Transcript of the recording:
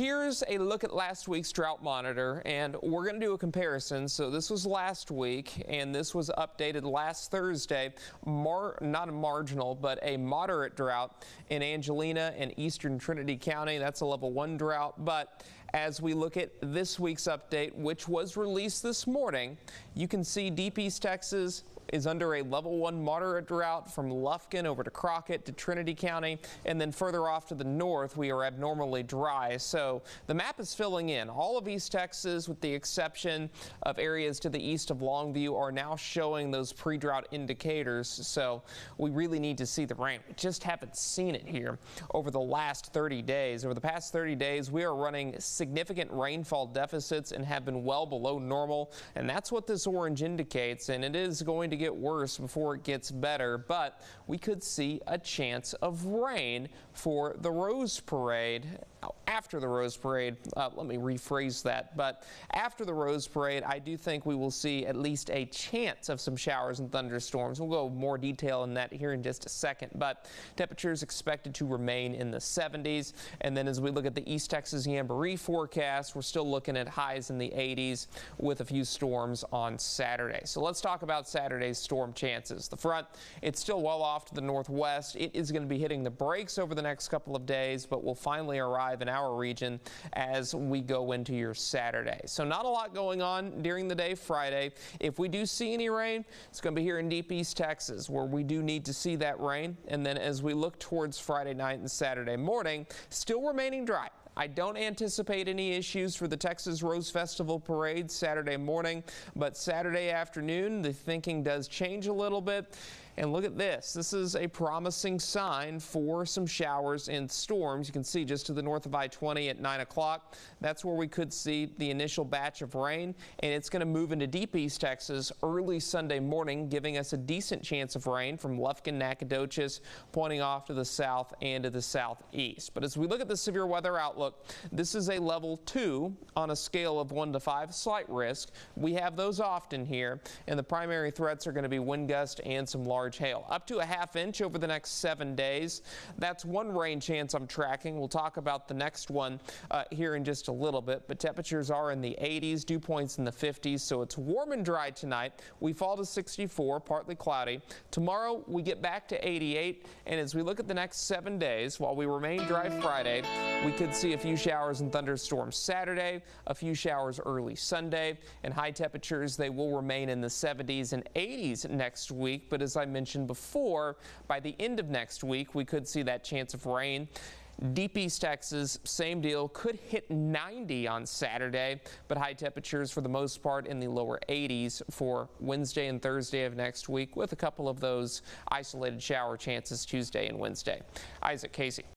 Here's a look at last week's drought monitor, and we're going to do a comparison. So this was last week, and this was updated last Thursday. Not a marginal, but a moderate drought in Angelina and eastern Trinity County. That's a level 1 drought. But as we look at this week's update, which was released this morning, you can see Deep East Texas is under a level 1 moderate drought from Lufkin over to Crockett to Trinity County, and then further off to the north we are abnormally dry. So the map is filling in. All of East Texas, with the exception of areas to the east of Longview, are now showing those pre-drought indicators. So we really need to see the rain. We just haven't seen it here over the last 30 days. Over the past 30 days, we are running significant rainfall deficits and have been well below normal, and that's what this orange indicates, and it is going to get worse before it gets better. But we could see a chance of rain for the Rose Parade. After the Rose Parade, let me rephrase that, but after the Rose Parade, I do think we will see at least a chance of some showers and thunderstorms. We'll go more detail in that here in just a second, but temperatures expected to remain in the 70s. And then as we look at the East Texas Jamboree forecast, we're still looking at highs in the 80s with a few storms on Saturday. So let's talk about Saturday's storm chances. The front, it's still well off to the northwest. It is going to be hitting the brakes over the next couple of days, but will finally arrive in our region as we go into your Saturday. So not a lot going on during the day Friday. If we do see any rain, it's going to be here in Deep East Texas, where we do need to see that rain. And then as we look towards Friday night and Saturday morning, still remaining dry. I don't anticipate any issues for the Texas Rose Festival Parade Saturday morning, but Saturday afternoon, the thinking does change a little bit. And look at this. This is a promising sign for some showers and storms. You can see just to the north of I-20 at 9 o'clock. That's where we could see the initial batch of rain, and it's going to move into Deep East Texas early Sunday morning, giving us a decent chance of rain from Lufkin, Nacogdoches, pointing off to the south and to the southeast. But as we look at the severe weather outlook, this is a level 2 on a scale of 1 to 5, slight risk. We have those often here, and the primary threats are going to be wind gust and some large hail. Up to a ½ inch over the next 7 days. That's one rain chance I'm tracking. We'll talk about the next one here in just a little bit, but temperatures are in the 80s, dew points in the 50s, so it's warm and dry tonight. We fall to 64, partly cloudy. Tomorrow we get back to 88, and as we look at the next 7 days, while we remain dry Friday, we could see a few showers and thunderstorms Saturday, a few showers early Sunday, and high temperatures, they will remain in the 70s and 80s next week. But as I mentioned before, by the end of next week, we could see that chance of rain. Deep East Texas, same deal, could hit 90 on Saturday, but high temperatures for the most part in the lower 80s for Wednesday and Thursday of next week, with a couple of those isolated shower chances Tuesday and Wednesday. Isaac, Casey.